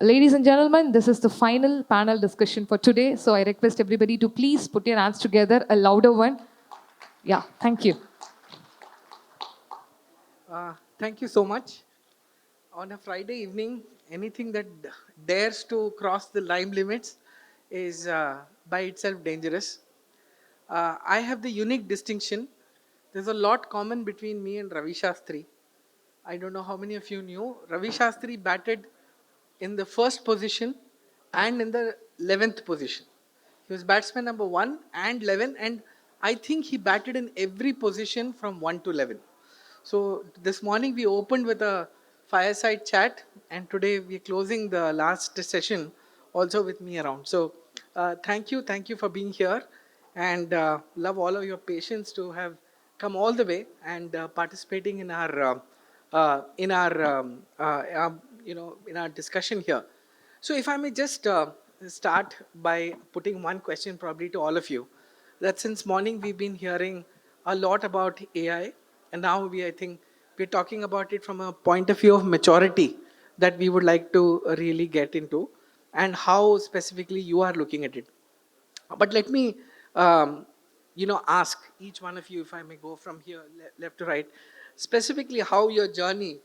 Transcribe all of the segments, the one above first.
Ladies and gentlemen, this is the final panel discussion for today. So I request everybody to please put your hands together, a louder one. Yeah, thank you. Thank you so much. On a Friday evening, anything that dares to cross the time limits is by itself dangerous. I have the unique distinction. There's a lot common between me and Ravi Shastri. I don't know how many of you knew. Ravi Shastri batted in the first position and in the 11th position. He was batsman number 1 and 11, and I think he batted in every position from 1 to 11. So this morning we opened with a fireside chat, and today we're closing the last session also with me around. So thank you for being here, and love all of your patience to have come all the way and participating in our in our discussion here. So if I may just start by putting one question probably to all of you, that since morning we've been hearing a lot about AI, and now I think we're talking about it from a point of view of maturity that we would like to really get into, and how specifically you are looking at it. But let me, ask each one of you, if I may go from here left to right, specifically how your journey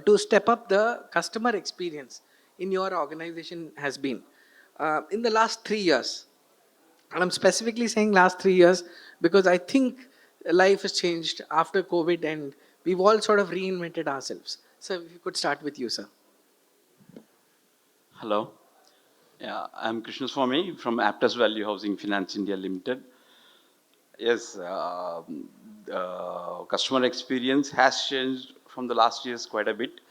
to step up the customer experience in your organization has been in the last 3 years. And I'm specifically saying last 3 years because I think life has changed after COVID and we've all sort of reinvented ourselves. So if you could start with you, sir. Hello. Yeah, I'm Krishna Swami from Aptus Value Housing Finance India Limited. Yes, customer experience has changed from the last years quite a bit,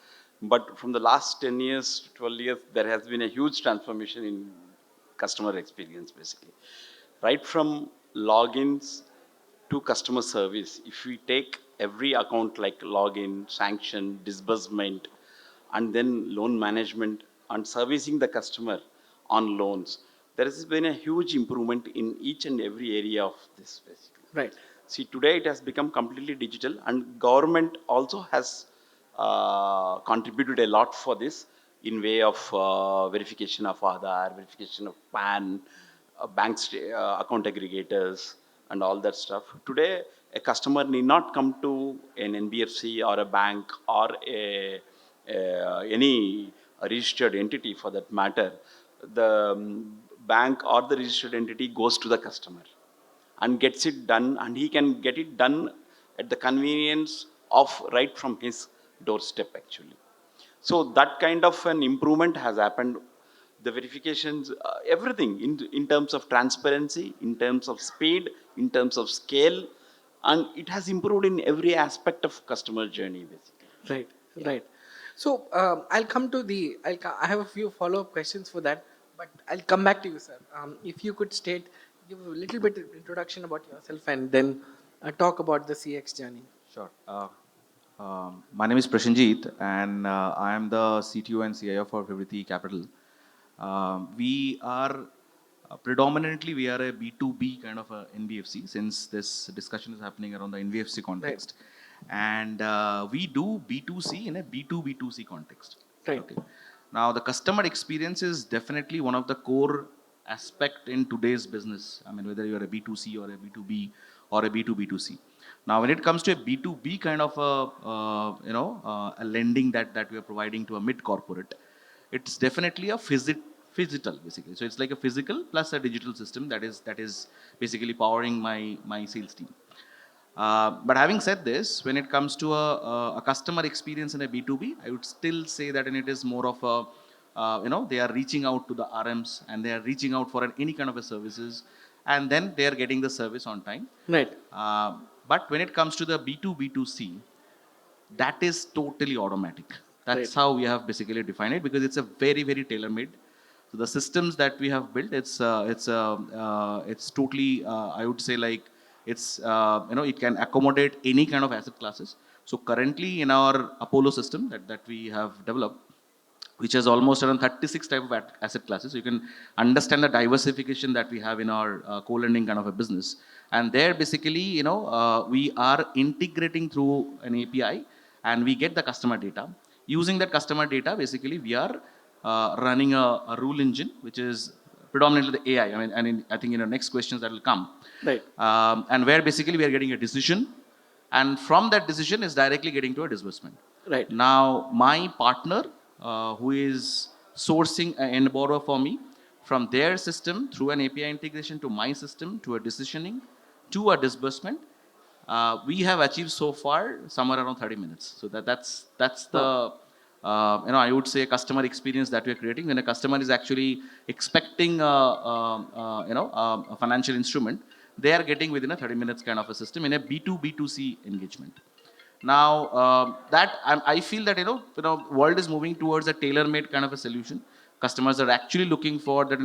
but from the last 10 years, 12 years, there has been a huge transformation in customer experience basically. Right from logins to customer service, if we take every account like login, sanction, disbursement, and then loan management and servicing the customer on loans, there has been a huge improvement in each and every area of this basically. Right. See, today it has become completely digital, and government also has contributed a lot for this in way of verification of Aadhaar, verification of PAN, account aggregators, and all that stuff. Today, a customer need not come to an NBFC or a bank or any registered entity for that matter. The bank or the registered entity goes to the customer and gets it done, and he can get it done at the convenience of right from his doorstep actually. So that kind of an improvement has happened. The verifications, everything in terms of transparency, in terms of speed, in terms of scale, and it has improved in every aspect of customer journey basically. Right, right. So I'll come to the. I have a few follow-up questions for that, but I'll come back to you, sir. If you could give a little bit of introduction about yourself, and then talk about the CX journey. Sure. My name is Prashanjit, and I am the CTO and CIO for Vivrithi Capital. We are predominantly we are a B2B kind of a NBFC, since this discussion is happening around the NBFC context, and we do B2C in a B2B2C context. Right. Okay. Now, the customer experience is definitely one of the core aspect in today's business. I mean, whether you are a B2C or a B2B or a B2B2C. Now, when it comes to a B2B kind of a lending that we are providing to a mid corporate, it's definitely a physical basically. So it's like a physical plus a digital system that is basically powering my sales team. But having said this, when it comes to a customer experience in a B2B, I would still say that it is more of a, they are reaching out to the RMs and they are reaching out for any kind of a services, and then they are getting the service on time. Right. But when it comes to the B2B2C, that is totally automatic. That's Right. how we have basically defined it, because it's a very tailor made. So the systems that we have built, it's totally I would say like it can accommodate any kind of asset classes. So currently in our Apollo system that we have developed, which has almost around 36 type of asset classes. So you can understand the diversification that we have in our co-lending kind of a business. And there basically, we are integrating through an API and we get the customer data. Using that customer data, basically we are running a rule engine, which is predominantly the AI. I mean, and I think in the next questions that will come. Right. And where basically we are getting a decision, and from that decision is directly getting to a disbursement. Right. Now, my partner, who is sourcing an end borrower for me, from their system through an API integration to my system to a decisioning to a disbursement, we have achieved so far somewhere around 30 minutes. So that's the I would say customer experience that we are creating. When a customer is actually expecting a financial instrument, they are getting within a 30 minutes kind of a system in a B2B2C engagement. Now I feel that world is moving towards a tailor-made kind of a solution. Customers are actually looking for that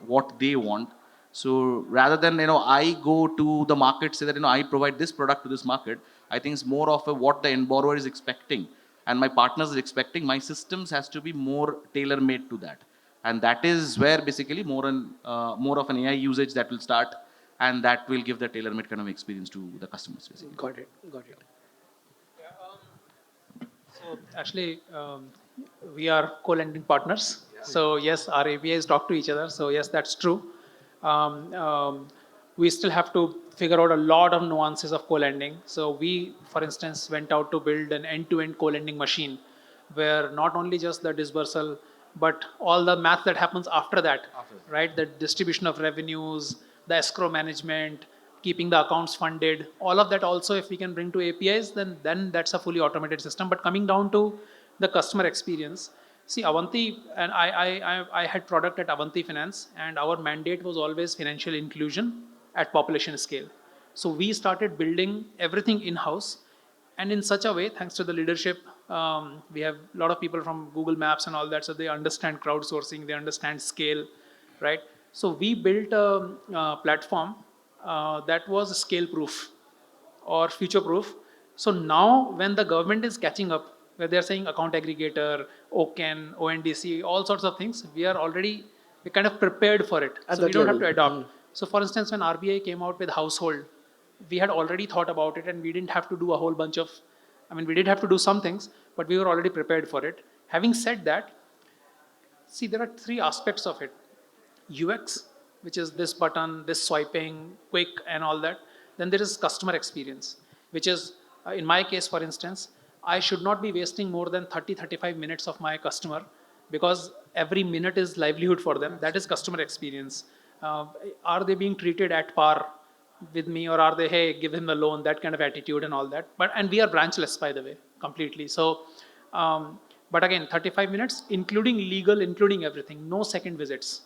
what they want. So rather than I go to the market, say that I provide this product to this market, I think it's more of a what the end borrower is expecting and my partners is expecting. My systems has to be more tailor-made to that, and that is where basically more of an AI usage that will start, and that will give the tailor-made kind of experience to the customers basically. Got it. Got it. So actually, we are co-lending partners. So yes, our APIs talk to each other. So yes, that's true. Um, um, we still have to figure out a lot of nuances of co-lending. So we, for instance, went out to build an end-to-end co-lending machine, where not only just the dispersal, but all the math that happens after that, right? The distribution of revenues, the escrow management, keeping the accounts funded, all of that also, if we can bring to APIs, then that's a fully automated system. But coming down to the customer experience, see, Avanti, and I had product at Avanti Finance, and our mandate was always financial inclusion at population scale. So we started building everything in-house, and in such a way, thanks to the leadership, we have a lot of people from Google Maps and all that, so they understand crowdsourcing, they understand scale, right? So we built a platform that was scale proof or future proof. So now when the government is catching up, where they're saying account aggregator, OCAN, ONDC, all sorts of things, we kind of prepared for it. At So we that don't have to level. adopt. So for instance, when RBI came out with household, we had already thought about it, and we didn't have to do a whole bunch of, we did have to do some things, but we were already prepared for it. Having said that, see, there are three aspects of it. UX, which is this button, this swiping, quick, and all that. Then there is customer experience, which is, in my case, for instance, I should not be wasting more than 30-35 minutes of my customer, because every minute is livelihood for them. That is customer experience. Are they being treated at par with me, or are they, hey, give him a loan, that kind of attitude and all that? And we are branchless, by the way, completely. So, but again, 35 minutes, including legal, including everything, no second visits,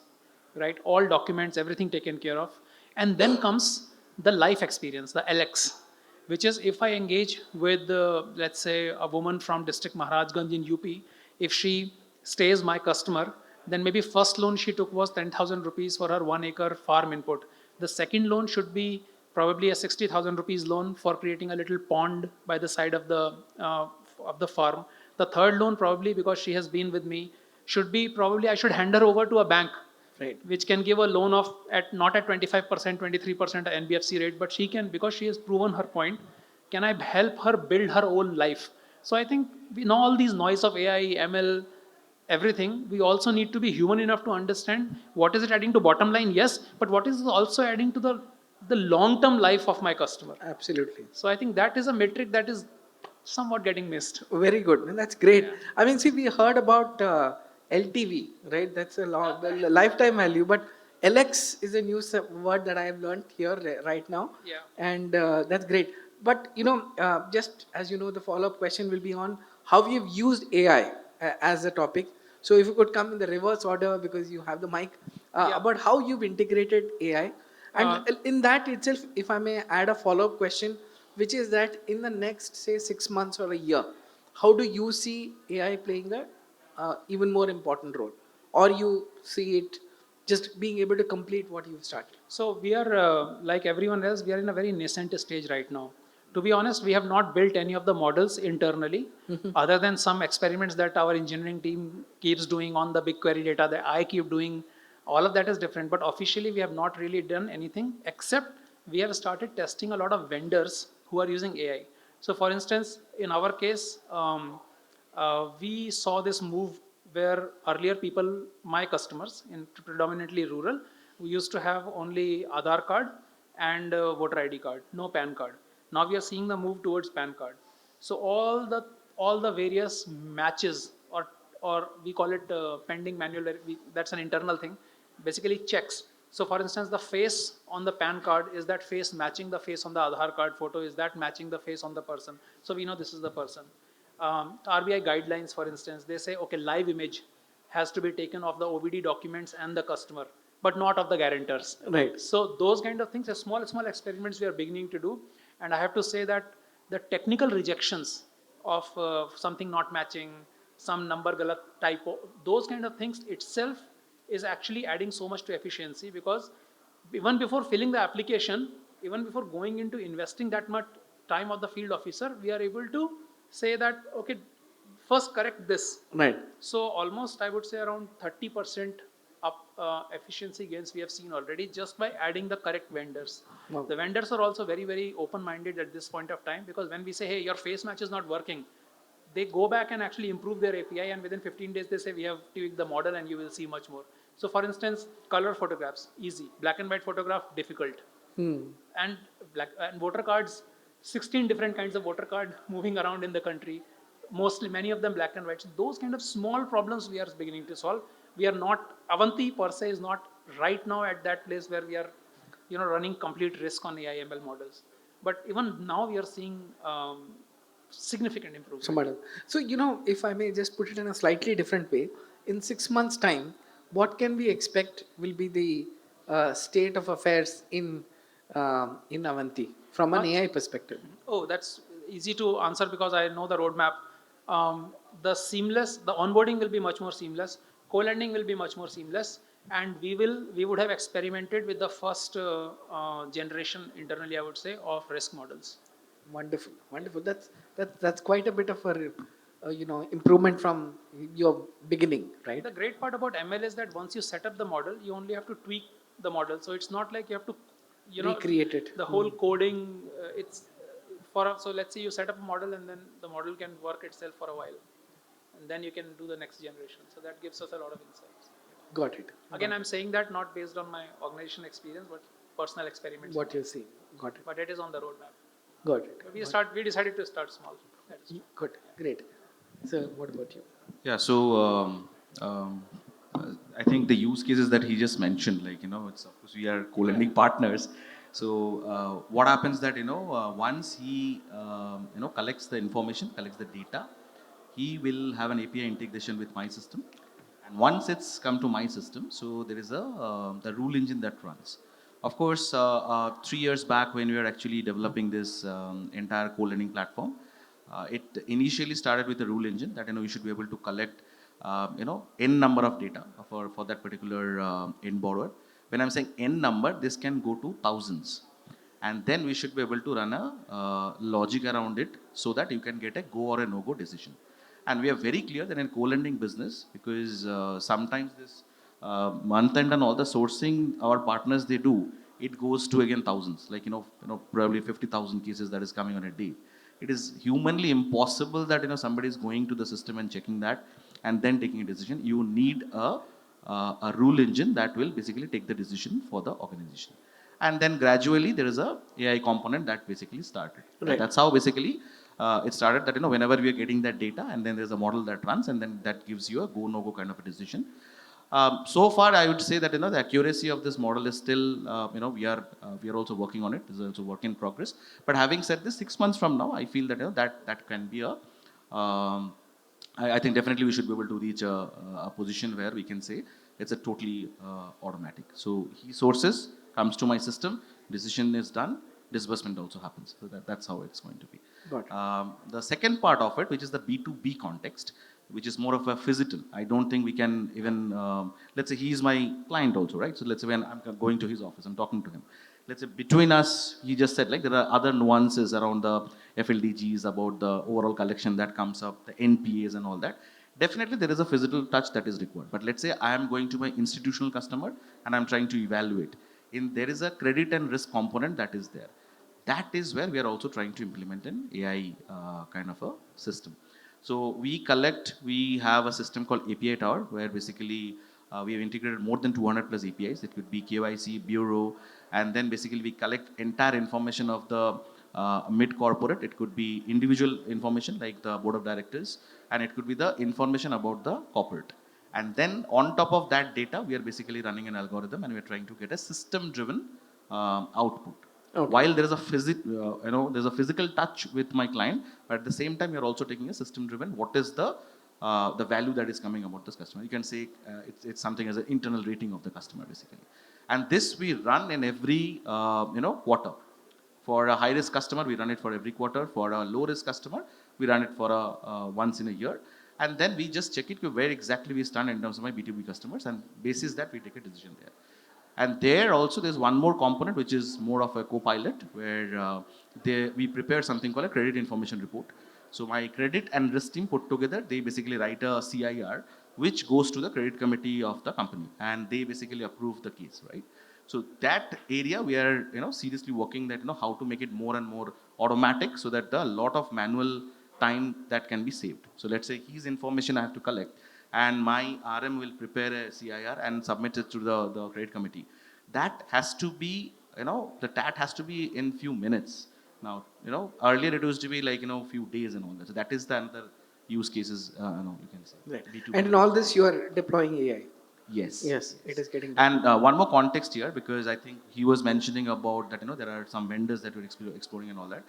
right? All documents, everything taken care of. And then comes the life experience, the LX, which is if I engage with, let's say, a woman from district Maharajganj in UP, if she stays my customer, then maybe first loan she took was 10,000 rupees for her 1 acre farm input. The second loan should be probably a 60,000 rupees loan for creating a little pond by the side of the farm. The third loan, probably because she has been with me, should be probably I should hand her over to a bank, Right. which can give a loan of at not at 25%, 23% NBFC rate, but she can, because she has proven her point, can I help her build her own life? So I think we know all these noise of AI, ML, everything. We also need to be human enough to understand what is it adding to bottom line, yes, but what is also adding to the long term life of my customer. Absolutely. So I think that is a metric that is somewhat getting missed. Very good. And that's great. Yeah. I mean, see, we heard about LTV, right? That's a long, the lifetime value. But LX is a new word that I have learned here right now. Yeah. And that's great. But, just as you know, the follow up question will be on how you've used AI as a topic. So if you could come in the reverse order because you have the mic, Yeah. about how you've integrated AI. And in that itself, if I may add a follow up question, which is that in the next, say, 6 months or a year, how do you see AI playing a even more important role? Or you see it just being able to complete what you've started? So we are, like everyone else, we are in a very nascent stage right now. To be honest, we have not built any of the models internally, other than some experiments that our engineering team keeps doing on the BigQuery data that I keep doing. All of that is different, but officially we have not really done anything, except we have started testing a lot of vendors who are using AI. So for instance, in our case, we saw this move where earlier people, my customers, in predominantly rural, we used to have only Aadhaar card and voter ID card, no PAN card. Now we are seeing the move towards PAN card. So all the various matches, or we call it pending manual, that's an internal thing, basically checks. So for instance, the face on the PAN card, is that face matching the face on the Aadhaar card photo? Is that matching the face on the person? So we know this is the person. RBI guidelines, for instance, they say, okay, live image has to be taken of the OBD documents and the customer, but not of the guarantors. Right. So those kind of things are small experiments we are beginning to do. And I have to say that the technical rejections of something not matching, some number galat typo, those kind of things itself is actually adding so much to efficiency, because even before filling the application, even before going into investing that much time of the field officer, we are able to say that, okay, first correct this. Right. So almost I would say around 30% up efficiency gains we have seen already, just by adding the correct vendors. Wow. The vendors are also very, very open-minded at this point of time, because when we say, hey, your face match is not working, they go back and actually improve their API, and within 15 days they say, we have tweaked the model and you will see much more. So for instance, color photographs, easy. Black and white photograph, difficult. And voter cards, 16 different kinds of voter card moving around in the country, mostly many of them black and white. So those kind of small problems we are beginning to solve. We are not, Avanti per se is not right now at that place where we are running complete risk on AI ML models, but even now we are seeing significant improvement. So, if I may just put it in a slightly different way, in 6 months' time, what can we expect will be the state of affairs in Avanti from an AI perspective? Oh, that's easy to answer because I know the roadmap. The onboarding will be much more seamless. Co-lending will be much more seamless, and we would have experimented with the first generation internally, I would say, of risk models. Wonderful, wonderful. That's quite a bit of a improvement from your beginning, right? The great part about ML is that once you set up the model, you only have to tweak the model. So it's not like you have to, Recreate it. the whole coding. So let's say you set up a model and then the model can work itself for a while, and then you can do the next generation. So that gives us a lot of insights. Got it. Again, I'm saying that not based on my organization experience, but personal experiments. What you're seeing. Got it. But it is on the roadmap. Got it. We decided to start small. That is Good. Great. So, what about you? Yeah, so I think the use cases that he just mentioned, like, it's of course we are co-lending partners. So what happens that, once he, collects the information, collects the data, he will have an API integration with my system. And once it's come to my system, so there is the rule engine that runs. Of course, 3 years back when we were actually developing this entire co-lending platform, it initially started with a rule engine that we should be able to collect n number of data for that particular end borrower. When I'm saying n number, this can go to thousands, and then we should be able to run a logic around it so that you can get a go or a no go decision. And we are very clear that in co-lending business, because sometimes this month end and all the sourcing our partners they do, it goes to again thousands, like probably 50,000 cases that is coming on a day. It is humanly impossible that somebody is going to the system and checking that and then taking a decision. You need a rule engine that will basically take the decision for the organization. And then gradually there is a AI component that basically started. Right. That's how basically it started, that whenever we are getting that data, and then there's a model that runs, and then that gives you a go no go kind of a decision. So far, I would say that the accuracy of this model is still we are also working on it. It's also work in progress. But having said this, 6 months from now, I feel that that can be a I think definitely we should be able to reach a position where we can say it's a totally automatic. So he sources, comes to my system, decision is done, disbursement also happens. So that's how it's going to be. Got it. The second part of it, which is the B2B context, which is more of a physical. I don't think we can even, let's say he is my client also, right? So let's say when I'm going to his office, I'm talking to him. Let's say between us, he just said like there are other nuances around the FLDGs, about the overall collection that comes up, the NPAs and all that. Definitely there is a physical touch that is required. But let's say I am going to my institutional customer and I'm trying to evaluate. There is a credit and risk component that is there. That is where we are also trying to implement an AI kind of a system. So we have a system called API Tower where basically we have integrated more than 200 plus APIs. It could be KYC, bureau, and then basically we collect entire information of the mid corporate. It could be individual information like the board of directors, and it could be the information about the corporate. And then on top of that data, we are basically running an algorithm and we are trying to get a system driven output. Okay. While there is a there's a physical touch with my client, but at the same time, you're also taking a system driven. What is the value that is coming about this customer? You can say it's something as an internal rating of the customer basically, and this we run in every quarter. For a high risk customer, we run it for every quarter. For a low risk customer, we run it for once in a year. And then we just check it where exactly we stand in terms of my B2B customers. And basis that, we take a decision there. And there also, there's one more component, which is more of a co-pilot, where we prepare something called a credit information report. So my credit and risk team put together, they basically write a CIR, which goes to the credit committee of the company. And they basically approve the case, right? So that area we are seriously working that how to make it more and more automatic so that the lot of manual time that can be saved. So let's say his information I have to collect and my RM will prepare a CIR and submit it to the credit committee. That has to be the TAT has to be in few minutes. Now earlier it used to be like few days and all that. So that is the another use cases you can say. Right. B2B. And in all this, you are deploying AI. Yes. Yes, it is getting. And one more context here, because I think he was mentioning about that, there are some vendors that we're exploring and all that.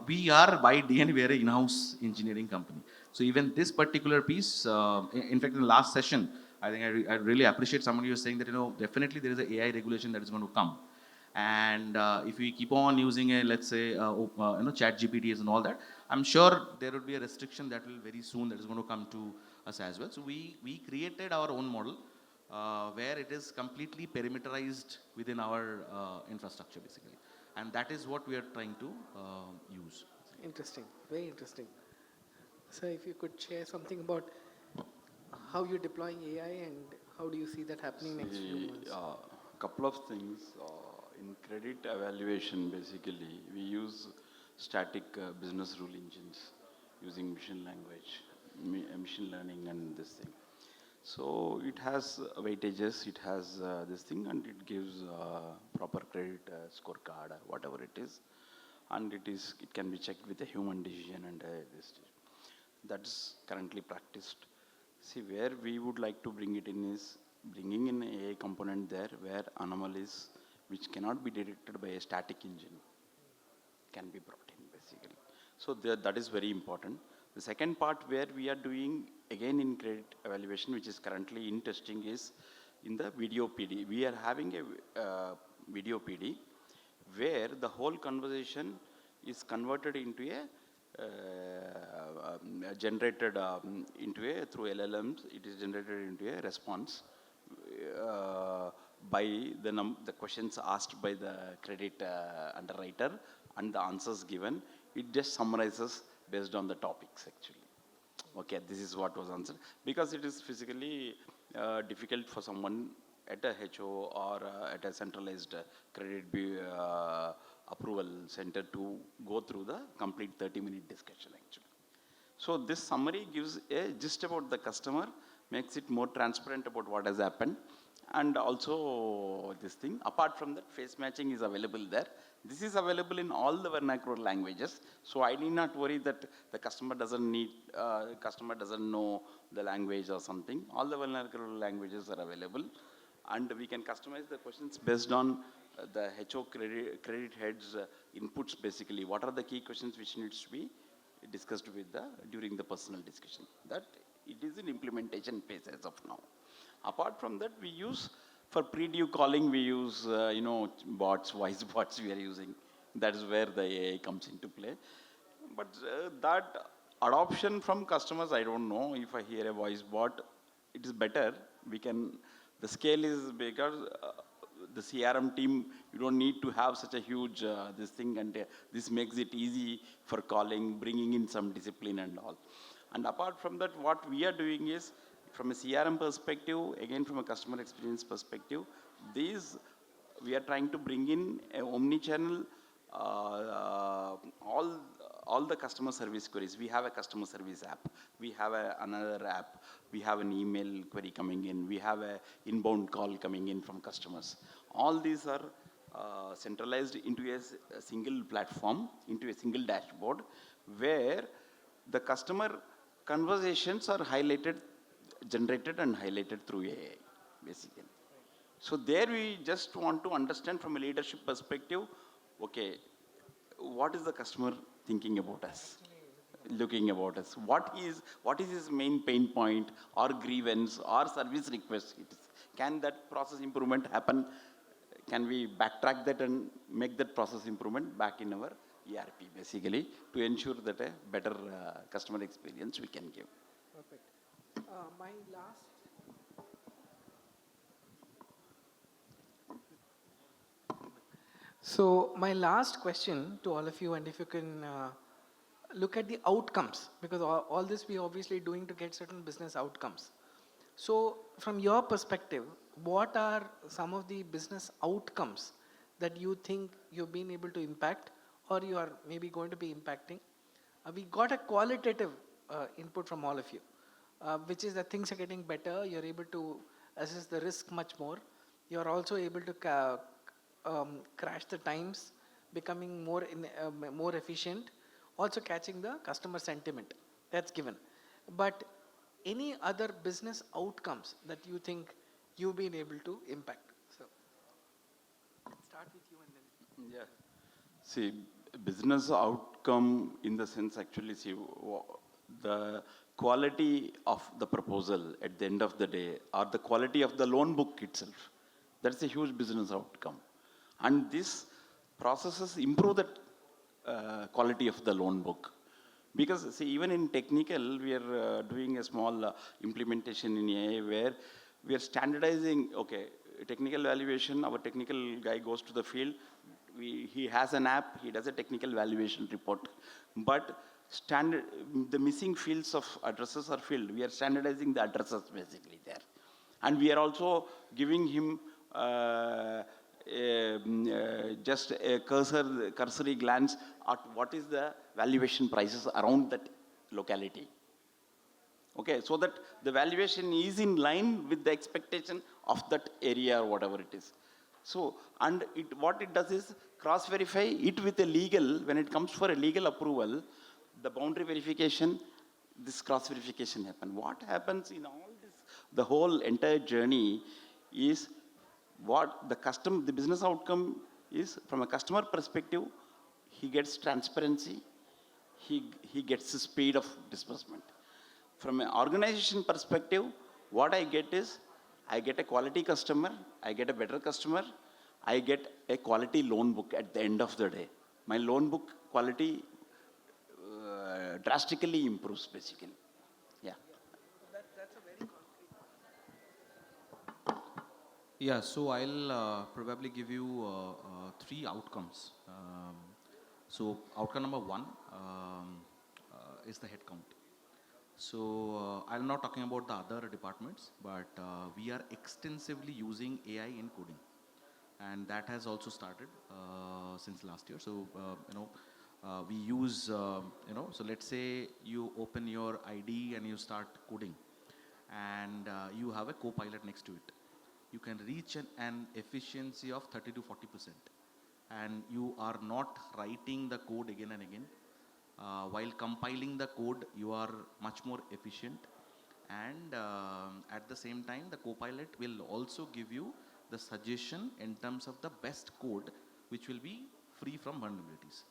We are by DNA, we are an in-house engineering company. So even this particular piece, in fact, in the last session, I think I really appreciate somebody who was saying that, definitely there is an AI regulation that is going to come. And if we keep on using a, let's say, chat GPTs and all that, I'm sure there would be a restriction that will very soon that is going to come to us as well. So we created our own model where it is completely perimeterized within our infrastructure basically. And that is what we are trying to use. Interesting, very interesting. So, if you could share something about how you're deploying AI and how do you see that happening next few months? Couple of things. In credit evaluation, basically, we use static business rule engines using machine language, machine learning, and this thing. So it has weightages, it has this thing, and it gives proper credit scorecard, whatever it is, and it can be checked with a human decision and this. That's currently practiced. See, where we would like to bring it in is bringing in a component there where anomalies which cannot be detected by a static engine can be brought in basically. So that is very important. The second part where we are doing again in credit evaluation, which is currently in testing, is in the video PD. We are having a video PD where the whole conversation is converted into a generated into a through LLMs. It is generated into a response by the questions asked by the credit underwriter and the answers given. It just summarizes based on the topics actually. Okay, this is what was answered, because it is physically difficult for someone at a HO or at a centralized credit approval center to go through the complete 30-minute discussion actually. So this summary gives a gist about the customer, makes it more transparent about what has happened, and also this thing. Apart from that, face matching is available there. This is available in all the vernacular languages, so I need not worry that the customer doesn't know the language or something. All the vernacular languages are available, and we can customize the questions based on the HO credit heads inputs basically. What are the key questions which needs to be discussed with during the personal discussion? That it is in implementation phase as of now. Apart from that, we use for pre-due calling, we use bots, voice bots we are using. That is where the AI comes into play. But that adoption from customers, I don't know. If I hear a voice bot, it is better. The scale is bigger. The CRM team, you don't need to have such a huge this thing, and this makes it easy for calling, bringing in some discipline and all. And apart from that, what we are doing is, from a CRM perspective, again from a customer experience perspective, we are trying to bring in a omni-channel, all all the customer service queries. We have a customer service app. We have another app. We have an email query coming in. We have a inbound call coming in from customers. All these are centralized into a single platform, into a single dashboard, where the customer conversations are highlighted, generated and highlighted through AI, basically. So there we just want to understand from a leadership perspective, okay, what is the customer thinking about us, looking about us? What is his main pain point or grievance or service request? Can that process improvement happen? Can we backtrack that and make that process improvement back in our ERP, basically, to ensure that a better customer experience we can give? Perfect. My last So my last question to all of you, and if you can look at the outcomes, because all this we obviously doing to get certain business outcomes. So from your perspective, what are some of the business outcomes that you think you've been able to impact, or you are maybe going to be impacting? We got a qualitative input from all of you, which is that things are getting better. You're able to assess the risk much more. You're also able to crash the times, becoming more efficient, also catching the customer sentiment. That's given. But any other business outcomes that you think you've been able to impact? So let's start with you and then. Yeah. See, business outcome in the sense actually, see, the quality of the proposal at the end of the day, or the quality of the loan book itself, that's a huge business outcome. And these processes improve the quality of the loan book. Because, see, even in technical, we are doing a small implementation in AI where we are standardizing, okay, technical valuation, our technical guy goes to the field, he has an app, he does a technical valuation report. But the missing fields of addresses are filled. We are standardizing the addresses basically there. And we are also giving him just a cursory glance at what is the valuation prices around that locality. Okay, so that the valuation is in line with the expectation of that area or whatever it is. So, and what it does is cross-verify it with a legal, when it comes for a legal approval, the boundary verification, this cross-verification happen. What happens in all this, the whole entire journey is what the business outcome is from a customer perspective, he gets transparency, he gets the speed of disbursement. From an organization perspective, what I get is, I get a quality customer, I get a better customer, I get a quality loan book at the end of the day. My loan book quality drastically improves basically. Yeah. That's a very concrete. Yeah, so I'll probably give you three outcomes. So outcome number one is the headcount. So I'm not talking about the other departments, but we are extensively using AI in coding, and that has also started since last year. So we use So let's say you open your ID and you start coding, and you have a co-pilot next to it. You can reach an efficiency of 30 to 40%, and you are not writing the code again and again. While compiling the code, you are much more efficient, and at the same time, the co-pilot will also give you the suggestion in terms of the best code, which will be free from vulnerabilities.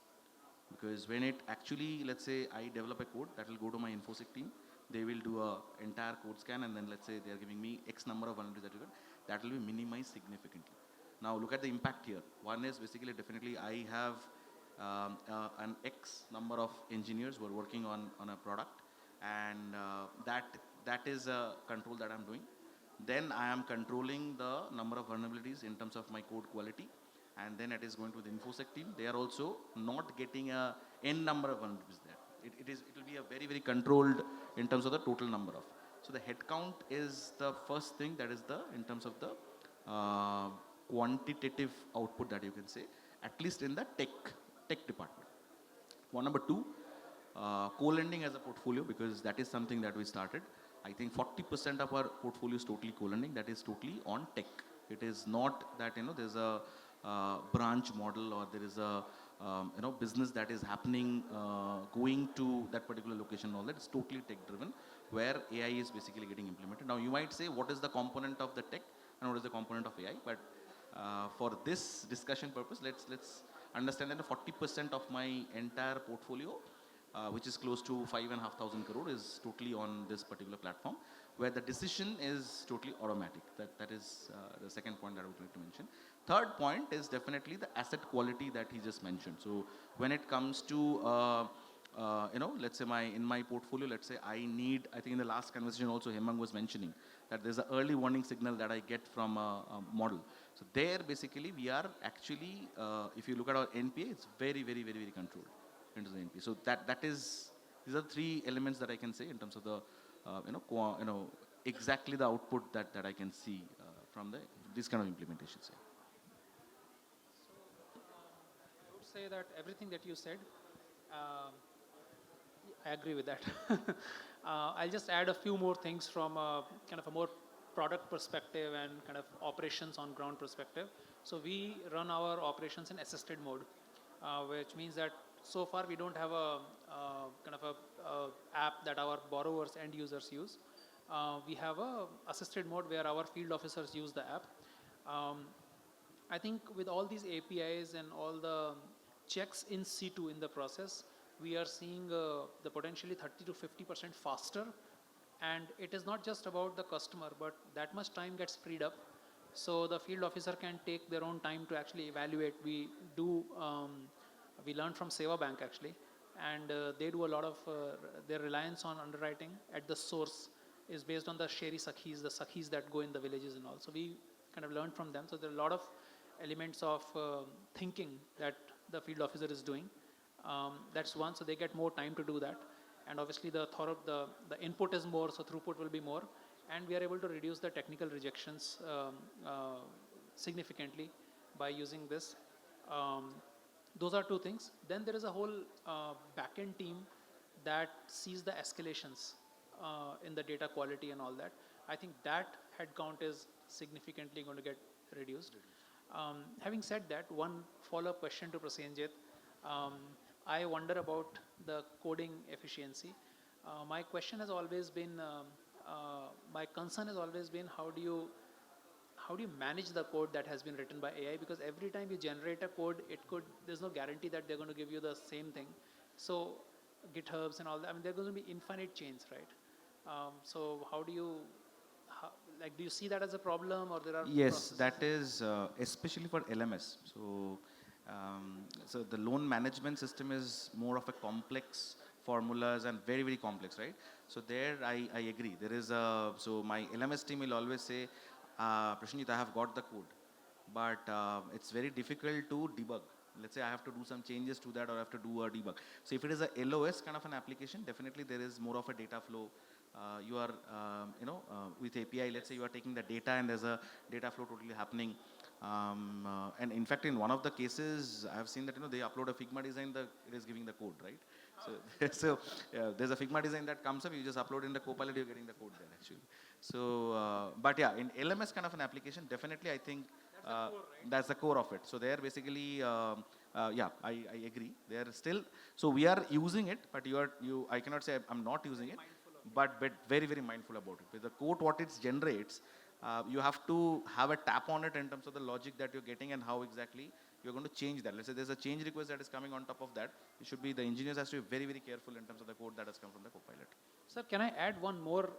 Because when it actually, let's say I develop a code that will go to my infosec team, they will do a entire code scan, and then let's say they are giving me X number of vulnerabilities that will be minimized significantly. Now look at the impact here. One is basically, definitely I have an X number of engineers who are working on a product, and that is a control that I'm doing. Then I am controlling the number of vulnerabilities in terms of my code quality, and then it is going to the infosec team. They are also not getting a n number of vulnerabilities there. It will be a very, very controlled in terms of the total number of. So the headcount is the first thing, that is the in terms of the quantitative output that you can say, at least in the tech department. One number two, co-lending as a portfolio, because that is something that we started. I think 40% of our portfolio is totally co-lending. That is totally on tech. It is not that there's a branch model, or there is a business that is happening going to that particular location. All that is totally tech driven, where AI is basically getting implemented. Now you might say, what is the component of the tech and what is the component of AI? But for this discussion purpose, let's understand that 40% of my entire portfolio, which is close to 5,500 crore, is totally on this particular platform, where the decision is totally automatic. That is the second point that I would like to mention. Third point is definitely the asset quality that he just mentioned. So when it comes to let's say in my portfolio, let's say I think in the last conversation also Hemang was mentioning that there's an early warning signal that I get from a model. So there basically we are actually, if you look at our NPA, it's very, very, very, very controlled into the NPA. So these are three elements that I can say in terms of the, exactly the output that I can see from these kind of implementations. Yeah. I would say that everything that you said, um, I agree with that. I'll just add a few more things from a kind of a more product perspective and kind of operations on ground perspective. So we run our operations in assisted mode, which means that so far we don't have a kind of a app that our borrowers and users use. We have a assisted mode where our field officers use the app. Um, I think with all these APIs and all the checks in situ in the process, we are seeing the potentially 30 to 50% faster. And it is not just about the customer, but that much time gets freed up. So the field officer can take their own time to actually evaluate. We learned from Seva Bank actually, and they do a lot of their reliance on underwriting at the source is based on the the sakhis that go in the villages and all. So we kind of learned from them. So there are a lot of elements of thinking that the field officer is doing. That's one. So they get more time to do that, and obviously the input is more, so throughput will be more, and we are able to reduce the technical rejections significantly by using this. Um, those are two things. Then there is a whole backend team that sees the escalations in the data quality and all that. I think that headcount is significantly going to get reduced. Having said that, one follow-up question to Prasenjit. Um, I wonder about the coding efficiency. My question has always been, my concern has always been, how do you manage the code that has been written by AI? Because every time you generate a code, there's no guarantee that they're going to give you the same thing. So GitHubs and all that, I mean, there are going to be infinite chains, right? So do you see that as a problem, or there are Yes, processes? that is especially for LMS. So the loan management system is more of a complex formulas and very, very complex, right? So there I agree. There is so my LMS team will always say, Prashanjit, I have got the code, but it's very difficult to debug. Let's say I have to do some changes to that, or I have to do a debug. So if it is a LOS kind of an application, definitely there is more of a data flow. You are, with API, let's say you are taking the data and there's a data flow totally happening. And in fact, in one of the cases, I have seen that, they upload a Figma design, it is giving the code, right? So, there's a Figma design that comes up, you just upload in the Copilot, you're getting the code there actually. So, but yeah, in LMS kind of an application, definitely I think that's the core of it. So there basically, yeah, I agree. They are still, so we are using it, but I cannot say I'm not using it, but very, very mindful about it. With the code, what it generates, you have to have a tap on it in terms of the logic that you're getting and how exactly you're going to change that. Let's say there's a change request that is coming on top of that. The engineers has to be very, very careful in terms of the code that has come from the Copilot. Sir, can I add one more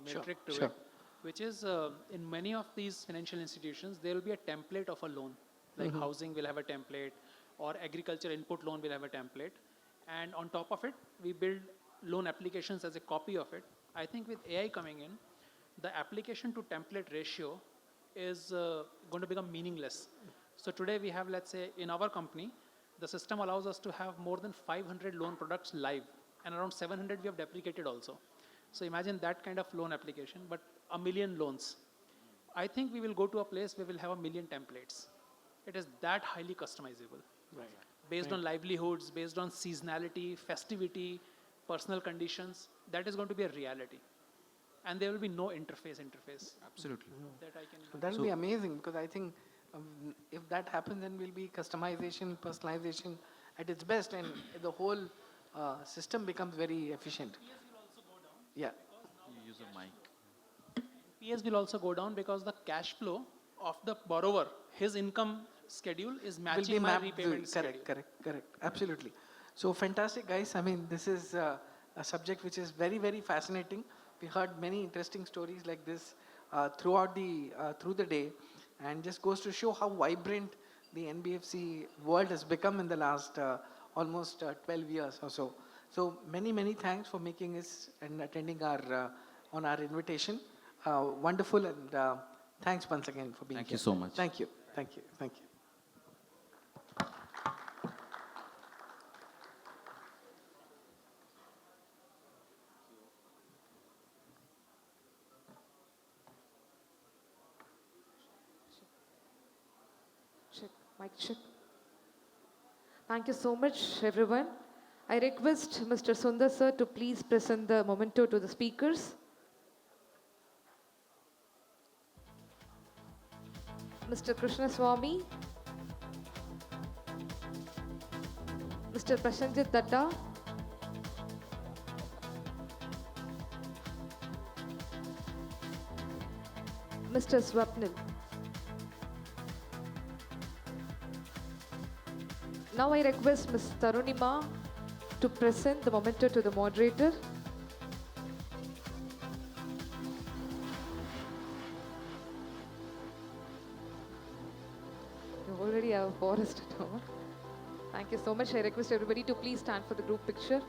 metric to it? Which is in many of these financial institutions, there will be a template of a loan. Like housing will have a template, or agriculture input loan will have a template. And on top of it, we build loan applications as a copy of it. I think with AI coming in, the application to template ratio is going to become meaningless. So today we have, let's say, in our company, the system allows us to have more than 500 loan products live, and around 700 we have deprecated also. So imagine that kind of loan application, but a million loans. I think we will go to a place where we'll have a million templates. It is that highly customizable. Right. based on livelihoods, based on seasonality, festivity, personal conditions. That is going to be a reality. And there will be no interface Absolutely. that I can imagine. That'll be amazing because I think if that happens, then will be customization, personalization at its best, and the whole system becomes very efficient. Yeah, You use a mic. PS will also go down because the cash flow of the borrower, his income schedule is will be matching my mapped. repayment schedule. Correct. Absolutely. So fantastic, guys. I mean, this is a subject which is very, very fascinating. We heard many interesting stories like this through the day, and just goes to show how vibrant the NBFC world has become in the last almost 12 years or so. So many thanks for making us and attending our on our invitation. Wonderful, and thanks once again for being Thank here. you so much. Thank you. Check, mic check. Thank you so much, everyone. I request Mr. Sundar sir to please present the memento to the speakers. Mr. Krishnaswamy, Mr. Prashanjit Datta, Mr. Swapnil. Now I request Ms. Tarunima to present the memento to the moderator. You already have a forest at home. Thank you so much. I request everybody to please stand for the group picture.